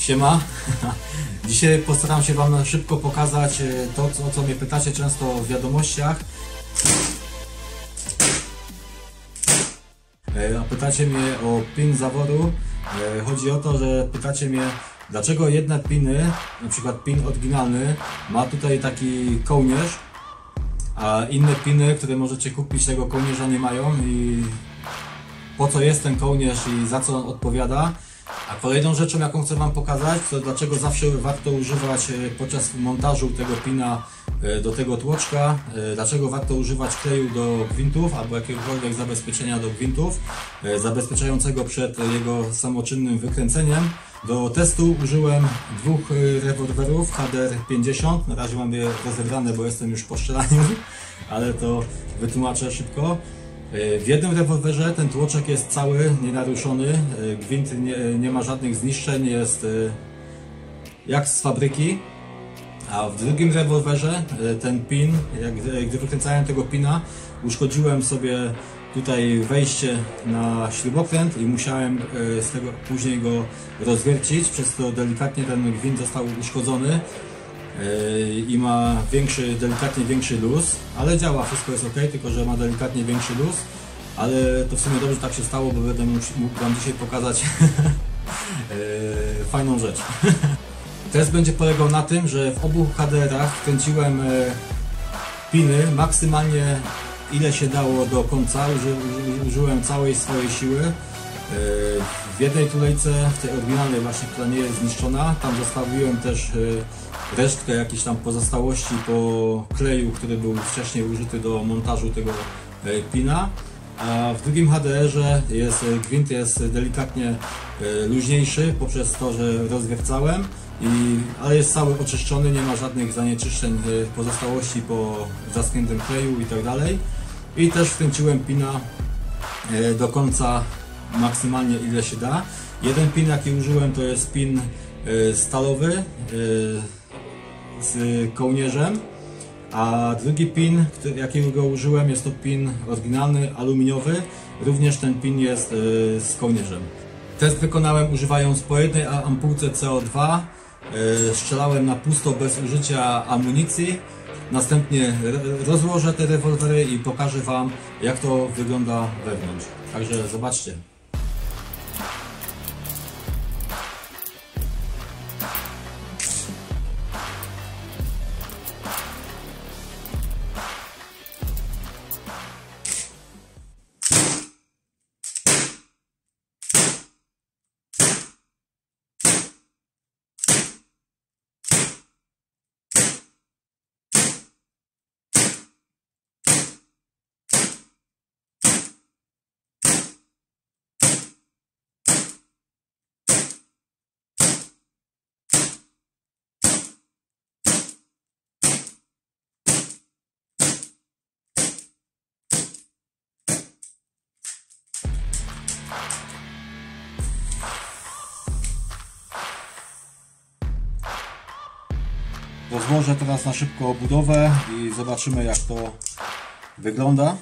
Siema. Dzisiaj postaram się Wam szybko pokazać to, o co mnie pytacie często w wiadomościach. A pytacie mnie o pin zawodu. Chodzi o to, że pytacie mnie, dlaczego jedne piny, na przykład pin oryginalny, ma tutaj taki kołnierz, a inne piny, które możecie kupić, tego kołnierza nie mają i po co jest ten kołnierz i za co on odpowiada. A kolejną rzeczą, jaką chcę Wam pokazać, to dlaczego zawsze warto używać podczas montażu tego pina do tego tłoczka, dlaczego warto używać kleju do gwintów albo jakiegokolwiek zabezpieczenia do gwintów zabezpieczającego przed jego samoczynnym wykręceniem. Do testu użyłem dwóch rewolwerów HDR 50, na razie mam je rozebrane, bo jestem już po strzelaniu, ale to wytłumaczę szybko. W jednym rewolwerze ten tłoczek jest cały, nienaruszony, gwint nie ma żadnych zniszczeń, jest jak z fabryki. A w drugim rewolwerze ten pin, gdy wykręcałem tego pina, uszkodziłem sobie tutaj wejście na śrubokręt i musiałem z tego później go rozwiercić, przez to delikatnie ten gwint został uszkodzony i ma delikatnie większy luz, ale działa, wszystko jest ok, tylko że ma delikatnie większy luz, ale to w sumie dobrze tak się stało, bo będę mógł Wam dzisiaj pokazać fajną rzecz. Test będzie polegał na tym, że w obu HDR-ach wkręciłem piny maksymalnie ile się dało do końca, użyłem całej swojej siły. W jednej tulejce, w tej oryginalnej właśnie, która nie jest zniszczona, tam zostawiłem też resztkę jakiejś tam pozostałości po kleju, który był wcześniej użyty do montażu tego pina. A w drugim HDR-ze gwint jest delikatnie luźniejszy poprzez to, że rozwiercałem, ale jest cały oczyszczony, nie ma żadnych zanieczyszczeń, pozostałości po zaschniętym kleju i tak dalej. I też wkręciłem pina do końca maksymalnie ile się da. Jeden pin, jaki użyłem, to jest pin stalowy z kołnierzem, a drugi pin, jakiego użyłem, jest to pin oryginalny, aluminiowy. Również ten pin jest z kołnierzem. Test wykonałem używając po jednej ampułce CO2. Strzelałem na pusto bez użycia amunicji. Następnie rozłożę te rewolwery i pokażę Wam, jak to wygląda wewnątrz. Także zobaczcie. Rozłożę teraz na szybko obudowę i zobaczymy, jak to wygląda.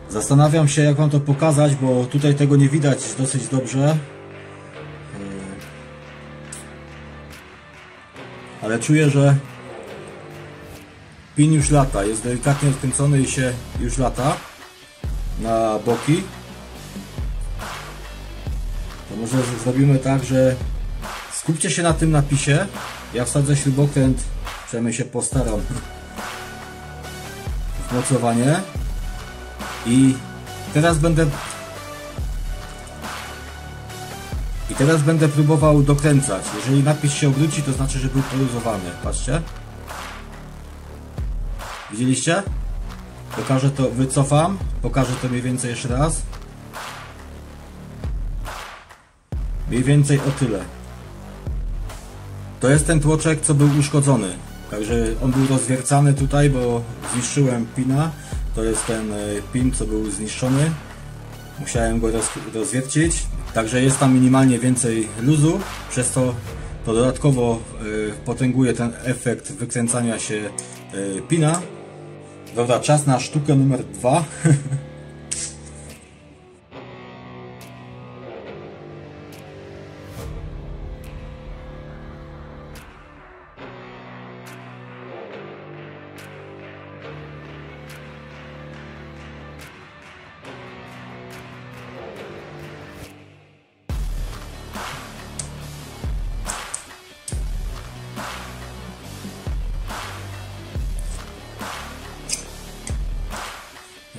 Zastanawiam się, jak Wam to pokazać, bo tutaj tego nie widać dosyć dobrze. Ale czuję, że pin już lata. Jest delikatnie odkręcony i się już lata na boki. To może zrobimy tak, że skupcie się na tym napisie. Ja wsadzę śrubokręt, przynajmniej się postaram, w mocowanie. I teraz będę I teraz będę próbował dokręcać. Jeżeli napis się obróci, to znaczy, że był poluzowany. Patrzcie. Widzieliście? Pokażę to, wycofam. Pokażę to mniej więcej jeszcze raz. Mniej więcej o tyle. To jest ten tłoczek, co był uszkodzony. Także on był rozwiercany tutaj, bo zniszczyłem pina. To jest ten pin, co był zniszczony. Musiałem go rozwiercić. Także jest tam minimalnie więcej luzu. Przez to dodatkowo potęguje ten efekt wykręcania się pina. Dobra, czas na sztukę numer 2.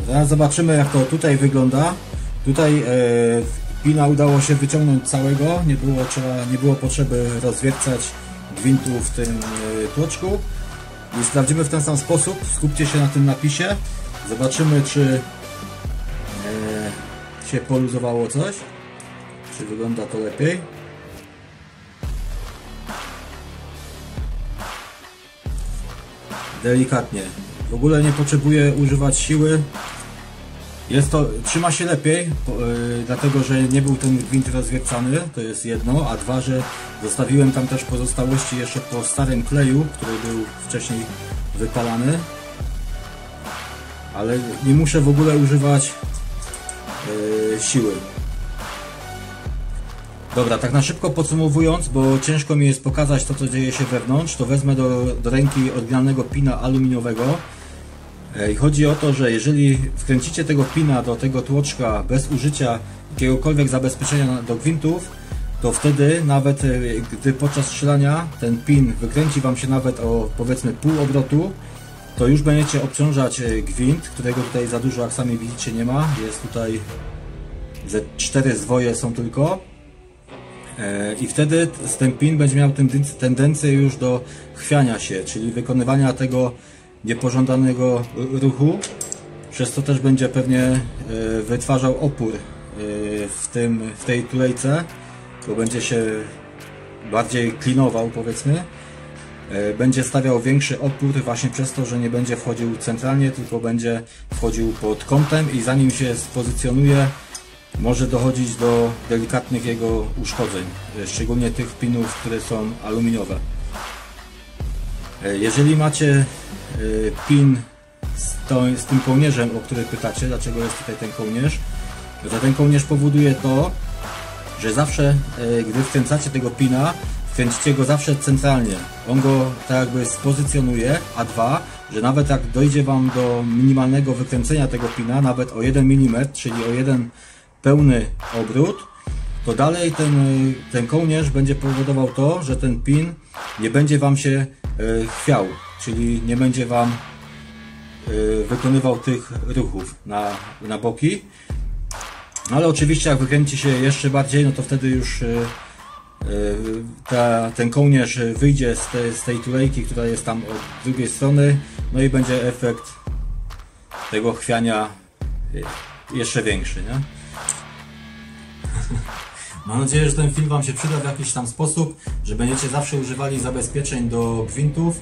Zaraz zobaczymy, jak to tutaj wygląda. Tutaj pina udało się wyciągnąć całego, nie było potrzeby rozwiercać gwintu w tym tłoczku. I sprawdzimy w ten sam sposób. Skupcie się na tym napisie. Zobaczymy, czy się poluzowało coś. Czy wygląda to lepiej. Delikatnie. W ogóle nie potrzebuję używać siły. Trzyma się lepiej, dlatego że nie był ten gwint rozwiercany, to jest jedno, a dwa, że zostawiłem tam też pozostałości jeszcze po starym kleju, który był wcześniej wypalany. Ale nie muszę w ogóle używać siły. Dobra, tak na szybko podsumowując, bo ciężko mi jest pokazać to, co dzieje się wewnątrz, to wezmę do ręki oryginalnego pina aluminiowego. I chodzi o to, że jeżeli wkręcicie tego pina do tego tłoczka bez użycia jakiegokolwiek zabezpieczenia do gwintów, to wtedy nawet gdy podczas strzelania ten pin wykręci Wam się nawet o powiedzmy pół obrotu, to już będziecie obciążać gwint, którego tutaj za dużo, jak sami widzicie, nie ma. Jest tutaj ze 4 zwoje są tylko. I wtedy ten pin będzie miał tendencję już do chwiania się, czyli wykonywania tego niepożądanego ruchu, przez co też będzie pewnie wytwarzał opór w tej tulejce, bo będzie się bardziej klinował, powiedzmy. Będzie stawiał większy opór właśnie przez to, że nie będzie wchodził centralnie, tylko będzie wchodził pod kątem i zanim się spozycjonuje, może dochodzić do delikatnych jego uszkodzeń, szczególnie tych pinów, które są aluminiowe. Jeżeli macie pin z tym kołnierzem, o który pytacie, dlaczego jest tutaj ten kołnierz, to ten kołnierz powoduje to, że zawsze, gdy wkręcacie tego pina, wkręcicie go zawsze centralnie. On go tak jakby spozycjonuje, a dwa, że nawet jak dojdzie Wam do minimalnego wykręcenia tego pina, nawet o 1 mm, czyli o 1 pełny obrót, to dalej ten kołnierz będzie powodował to, że ten pin nie będzie Wam się chwiał, czyli nie będzie Wam wykonywał tych ruchów na boki. Ale oczywiście jak wykręci się jeszcze bardziej, no to wtedy już ten kołnierz wyjdzie z tej tulejki, która jest tam od drugiej strony, no i będzie efekt tego chwiania jeszcze większy, nie? Mam nadzieję, że ten film Wam się przyda w jakiś tam sposób, że będziecie zawsze używali zabezpieczeń do gwintów.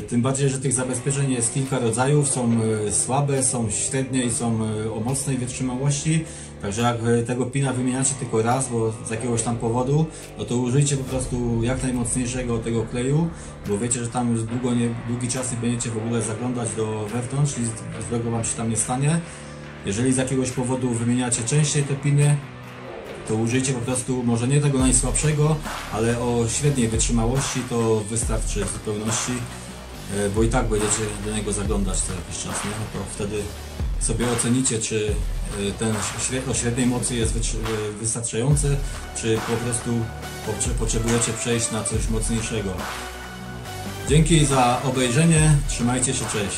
Tym bardziej, że tych zabezpieczeń jest kilka rodzajów, są słabe, są średnie i są o mocnej wytrzymałości. Także jak tego pina wymieniacie tylko raz, bo z jakiegoś tam powodu, no to użyjcie po prostu jak najmocniejszego tego kleju, bo wiecie, że tam już długi czas nie będziecie w ogóle zaglądać do wewnątrz, nic złego Wam się tam nie stanie. Jeżeli z jakiegoś powodu wymieniacie częściej te piny, to użyjcie po prostu może nie tego najsłabszego, ale o średniej wytrzymałości, to wystarczy w zupełności, bo i tak będziecie do niego zaglądać co jakiś czas, nie? No to wtedy sobie ocenicie, czy ten o średniej mocy jest wystarczający, czy po prostu potrzebujecie przejść na coś mocniejszego. Dzięki za obejrzenie, trzymajcie się, cześć!